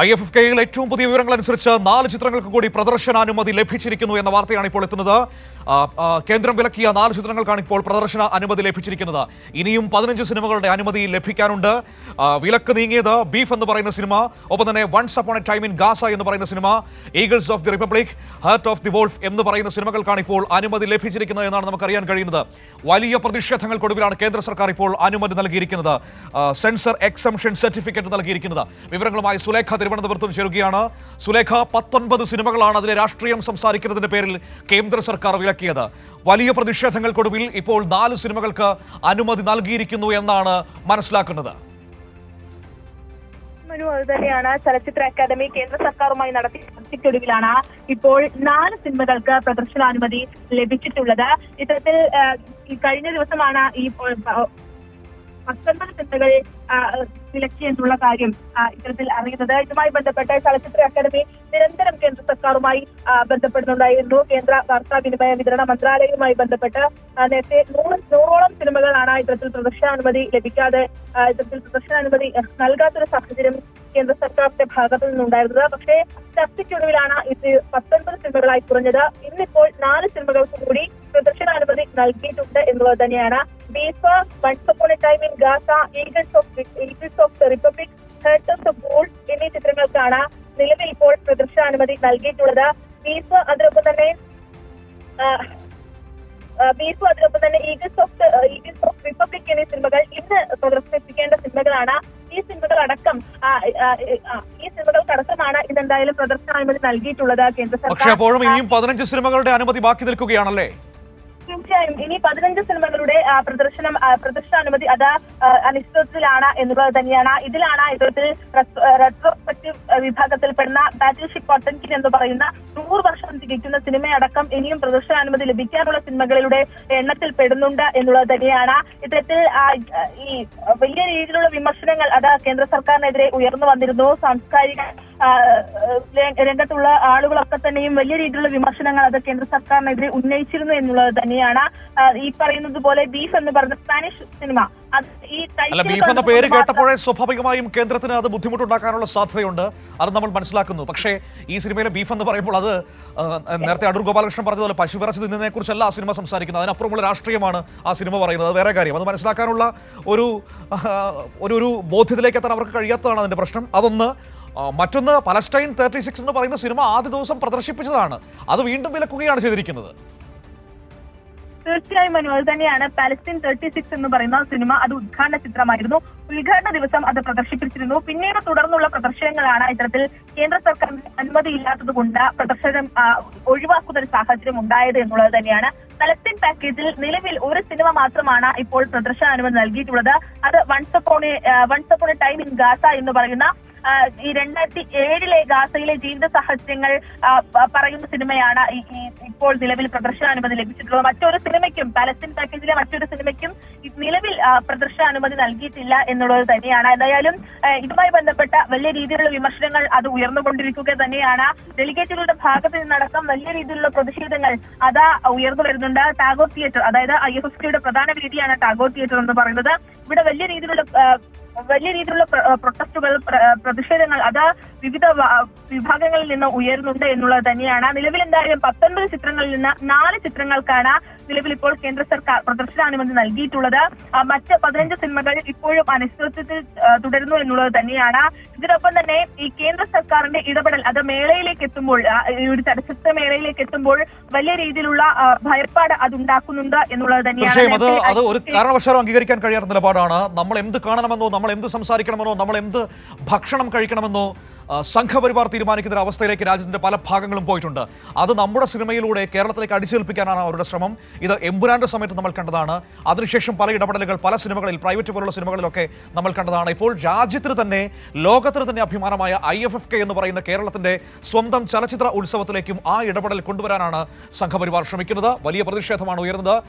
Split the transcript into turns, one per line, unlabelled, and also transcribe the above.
IFFKയിൽ ഏറ്റവും പുതിയ വിവരങ്ങളനുസരിച്ച് 4 ചിത്രങ്ങൾക്ക് കൂടി പ്രദർശനാനുമതി ലഭിച്ചിരിക്കുന്നു എന്ന വാർത്തയാണ് ഇപ്പോൾ എത്തുന്നത്. കേന്ദ്രം വിലക്കിയ 4 ചിത്രങ്ങൾക്കാണ് ഇപ്പോൾ പ്രദർശന അനുമതി ലഭിച്ചിരിക്കുന്നത്. ഇനിയും 15 സിനിമകളുടെ അനുമതി ലഭിക്കാനുണ്ട്. വിലക്ക് നീങ്ങിയത് ബീഫ് എന്ന് പറയുന്ന സിനിമ, ഒപ്പം തന്നെ once upon a time in Gaza എന്ന് പറയുന്ന സിനിമ, eagles of the republic, heart of the wolf എന്ന് പറയുന്ന സിനിമകൾക്കാണ് ഇപ്പോൾ അനുമതി ലഭിച്ചിരിക്കുന്നത് എന്നാണ് നമുക്കറിയാൻ കഴിയുന്നത്. വലിയ പ്രതിഷേധങ്ങൾക്കൊടുവിലാണ് കേന്ദ്ര സർക്കാർ ഇപ്പോൾ അനുമതി നൽകിയിരിക്കുന്നത്, സെൻസർ എക്സംഷൻ സർട്ടിഫിക്കറ്റ് നൽകിയിരിക്കുന്നത്. വിവരങ്ങളുമായി സുലേഖ തിരുവനന്തപുരത്ത് ചേരുകയാണ്. സുലേഖ, 19 സിനിമകളാണ് അതിലെ രാഷ്ട്രീയം സംസാരിക്കുന്നതിന്റെ പേരിൽ കേന്ദ്ര സർക്കാർ വിലക്കിയത്. വലിയ പ്രതിഷേധങ്ങൾക്കൊടുവിൽ ഇപ്പോൾ 4 സിനിമകൾക്ക് അനുമതി നൽകിയിരിക്കുന്നു എന്നാണ് മനസ്സിലാക്കുന്നത്.
തന്നെയാണ് ചലച്ചിത്ര അക്കാദമി കേന്ദ്ര സർക്കാരുമായി നടത്തിയ ചർച്ചയ്ക്കൊടുവിലാണ് ഇപ്പോൾ 4 സിനിമകൾക്ക് പ്രദർശനാനുമതി ലഭിച്ചിട്ടുള്ളത്. ഇത്തരത്തിൽ കഴിഞ്ഞ ദിവസമാണ് ഈ 19 സിനിമകൾ വിലക്കി എന്നുള്ള കാര്യം ഇത്തരത്തിൽ അറിയുന്നത്. ഇതുമായി ബന്ധപ്പെട്ട് ചലച്ചിത്ര അക്കാദമി നിരന്തരം കേന്ദ്ര സർക്കാരുമായി ബന്ധപ്പെടുന്നുണ്ടായിരുന്നു. കേന്ദ്ര വാർത്താവിനിമയ വിതരണ മന്ത്രാലയവുമായി ബന്ധപ്പെട്ട് നേരത്തെ 100ഓളം സിനിമകളാണ് ഇത്തരത്തിൽ പ്രദർശനാനുമതി ലഭിക്കാതെ ഇത്തരത്തിൽ പ്രദർശനാനുമതി നൽകാത്തൊരു സാഹചര്യം കേന്ദ്ര സർക്കാരിന്റെ ഭാഗത്തു നിന്നുണ്ടായിരുന്നത്. പക്ഷേ ചർച്ചയ്ക്കൊടുവിലാണ് ഇത് 19 സിനിമകളായി കുറഞ്ഞത്. ഇന്നിപ്പോൾ 4 സിനിമകൾക്ക് കൂടി പ്രദർശനാനുമതി നൽകിയിട്ടുണ്ട് എന്നുള്ളത് തന്നെയാണ്. Beef, once upon a time in Gaza, eagles of the republic, heart of the wolf എന്നീ ചിത്രങ്ങൾക്കാണ് നിലവിൽ ഇപ്പോൾ പ്രദർശനാനുമതി നൽകിയിട്ടുള്ളത്. ബീഫ് അതിനൊപ്പം തന്നെ ഈഗിൾസ് ഓഫ് റിപ്പബ്ലിക് എന്നീ സിനിമകൾ ഇന്ന് പ്രദർശിപ്പിക്കേണ്ട സിനിമകളാണ്. ഈ സിനിമകൾക്കടക്കമാണ് ഇതെന്തായാലും പ്രദർശനാനുമതി നൽകിയിട്ടുള്ളത് കേന്ദ്ര സർക്കാർ.
പക്ഷേ അപ്പോഴും ഇനിയും 15 സിനിമകളുടെ അനുമതി ബാക്കി നിൽക്കുകയാണല്ലേ?
തീർച്ചയായും ഇനി 15 സിനിമകളുടെ പ്രദർശനാനുമതി അത് അനിശ്ചിതത്വത്തിലാണ് എന്നുള്ളത് തന്നെയാണ്. ഇതിലാണ് ഇത്തരത്തിൽ റെട്രോസ്പെക്റ്റീവ് വിഭാഗത്തിൽപ്പെടുന്ന ബാറ്റിൽഷിപ്പ് പൊട്ടൻകിൻ എന്ന് പറയുന്ന 100 വർഷം തികയ്ക്കുന്ന സിനിമയടക്കം ഇനിയും പ്രദർശനാനുമതി ലഭിക്കാനുള്ള സിനിമകളുടെ എണ്ണത്തിൽ പെടുന്നുണ്ട് എന്നുള്ളത് തന്നെയാണ്. ഇത്തരത്തിൽ ഈ വലിയ രീതിയിലുള്ള വിമർശനങ്ങൾ അത് കേന്ദ്ര സർക്കാരിനെതിരെ ഉയർന്നു വന്നിരുന്നു. സാംസ്കാരിക രംഗത്തുള്ള ആളുകളൊക്കെ തന്നെയും വലിയ രീതിയിലുള്ള വിമർശനങ്ങൾ അത് കേന്ദ്ര സർക്കാരിനെതിരെ ഉന്നയിച്ചിരുന്നു എന്നുള്ളത് തന്നെയാണ്. ഈ പറയുന്നത് പോലെ ബീഫ് എന്ന് പറയുന്ന സ്പാനിഷ് സിനിമ,
ബീഫ് എന്ന പേര് കേട്ടപ്പോഴേ സ്വാഭാവികമായും കേന്ദ്രത്തിന് അത് ബുദ്ധിമുട്ടുണ്ടാക്കാനുള്ള സാധ്യതയുണ്ട്, അത് നമ്മൾ മനസ്സിലാക്കുന്നു. പക്ഷേ ഈ സിനിമയിലെ ബീഫ് എന്ന് പറയുമ്പോൾ അത് നേരത്തെ അടൂർ ഗോപാലകൃഷ്ണൻ പറഞ്ഞതുപോലെ പശുവിറച്ചി തിന്നതിനെ കുറിച്ചല്ല ആ സിനിമ സംസാരിക്കുന്നത്. അതിനപ്പുറമുള്ള രാഷ്ട്രീയമാണ് ആ സിനിമ പറയുന്നത്. അത് വേറെ കാര്യം. അത് മനസ്സിലാക്കാനുള്ള ഒരു ബോധ്യത്തിലേക്ക് എത്താൻ അവർക്ക് കഴിയാത്തതാണ് അതിന്റെ പ്രശ്നം. അതൊന്ന്. മറ്റൊന്ന്, പലസ്റ്റൈൻ 36 എന്ന് പറയുന്ന സിനിമ ആദ്യ ദിവസം പ്രദർശിപ്പിച്ചതാണ്, അത് വീണ്ടും വിലക്കുകയാണ് ചെയ്തിരിക്കുന്നത്.
തീർച്ചയായും മനു, അത് തന്നെയാണ്. പാലസ്തീൻ 36 എന്ന് പറയുന്ന സിനിമ അത് ഉദ്ഘാടന ചിത്രമായിരുന്നു. ഉദ്ഘാടന ദിവസം അത് പ്രദർശിപ്പിച്ചിരുന്നു. പിന്നീട് തുടർന്നുള്ള പ്രദർശനങ്ങളാണ് ഇത്തരത്തിൽ കേന്ദ്ര സർക്കാരിന്റെ അനുമതി ഇല്ലാത്തത് കൊണ്ട് പ്രദർശനം ഒഴിവാക്കുന്ന ഒരു സാഹചര്യം ഉണ്ടായത് എന്നുള്ളത് തന്നെയാണ്. പലസ്തീൻ പാക്കേജിൽ നിലവിൽ ഒരു സിനിമ മാത്രമാണ് ഇപ്പോൾ പ്രദർശനാനുമതി നൽകിയിട്ടുള്ളത്. അത് once upon a time in Gaza എന്ന് പറയുന്ന ഈ 2007 ഗാസയിലെ ജീവിത സാഹചര്യങ്ങൾ പറയുന്ന സിനിമയാണ് ഇപ്പോൾ നിലവിൽ പ്രദർശനാനുമതി ലഭിച്ചിട്ടുള്ളത്. മറ്റൊരു സിനിമയ്ക്കും, പലസ്തീൻ പാക്കേജിലെ മറ്റൊരു സിനിമയ്ക്കും നിലവിൽ പ്രദർശനാനുമതി നൽകിയിട്ടില്ല എന്നുള്ളത് തന്നെയാണ്. എന്തായാലും ഇതുമായി ബന്ധപ്പെട്ട വലിയ രീതിയിലുള്ള വിമർശനങ്ങൾ അത് ഉയർന്നുകൊണ്ടിരിക്കുക തന്നെയാണ്. ഡെലിഗേറ്റുകളുടെ ഭാഗത്ത് നിന്നടക്കം വലിയ രീതിയിലുള്ള പ്രതിഷേധങ്ങൾ അത് ഉയർന്നു വരുന്നുണ്ട്. ടാഗോർ തിയേറ്റർ, അതായത് IFFKയുടെ പ്രധാന വേദിയാണ് ടാഗോർ തിയേറ്റർ എന്ന് പറയുന്നത്. ഇവിടെ വലിയ രീതിയിലുള്ള പ്രൊട്ടസ്റ്റുകൾ, പ്രതിഷേധങ്ങൾ അത് വിവിധ വിഭാഗങ്ങളിൽ നിന്ന് ഉയരുന്നുണ്ട് എന്നുള്ളത് തന്നെയാണ്. നിലവിൽ എന്തായാലും 19 ചിത്രങ്ങളിൽ നിന്ന് 4 ചിത്രങ്ങൾക്കാണ് നിലവിൽ ഇപ്പോൾ കേന്ദ്ര സർക്കാർ പ്രദർശനാനുമതി നൽകിയിട്ടുള്ളത്. മറ്റ് 15 സിനിമകൾ ഇപ്പോഴും അനിശ്ചിതത്വത്തിൽ തുടരുന്നു എന്നുള്ളത് തന്നെയാണ്. ഇതിനൊപ്പം തന്നെ ഈ കേന്ദ്ര സർക്കാരിന്റെ ഇടപെടൽ അത് മേളയിലേക്ക് എത്തുമ്പോൾ, ഒരു ചലച്ചിത്ര മേളയിലേക്ക് എത്തുമ്പോൾ വലിയ രീതിയിലുള്ള ഭയപ്പാട് അത് ഉണ്ടാക്കുന്നുണ്ട് എന്നുള്ളത് തന്നെയാണ്.
അത് ഒരു കാരണവശാലും അംഗീകരിക്കാൻ കഴിയാത്ത നിലപാടാണ്. നമ്മൾ എന്ത് കാണണമെന്നോ, നമ്മൾ എന്ത് സംസാരിക്കണമെന്നോ, നമ്മൾ എന്ത് ഭക്ഷണം കഴിക്കണമെന്നോ സംഘപരിവാർ തീരുമാനിക്കുന്ന ഒരു അവസ്ഥയിലേക്ക് രാജ്യത്തിന്റെ പല ഭാഗങ്ങളും പോയിട്ടുണ്ട്. അത് നമ്മുടെ സിനിമയിലൂടെ കേരളത്തിലേക്ക് അടിച്ചേൽപ്പിക്കാനാണ് അവരുടെ ശ്രമം. ഇത് എമ്പുരാന്റെ സമയത്ത് നമ്മൾ കണ്ടതാണ്. അതിനുശേഷം പല ഇടപെടലുകൾ പല സിനിമകളിൽ, പ്രൈവറ്റ് പോലുള്ള സിനിമകളിലൊക്കെ നമ്മൾ കണ്ടതാണ്. ഇപ്പോൾ രാജ്യത്തിന് തന്നെ, ലോകത്തിന് തന്നെ അഭിമാനമായ IFFK എന്ന് പറയുന്ന കേരളത്തിന്റെ സ്വന്തം ചലച്ചിത്ര ഉത്സവത്തിലേക്കും ആ ഇടപെടൽ കൊണ്ടുവരാനാണ് സംഘപരിവാർ ശ്രമിക്കുന്നത്. വലിയ പ്രതിഷേധമാണ് ഉയർന്നത്.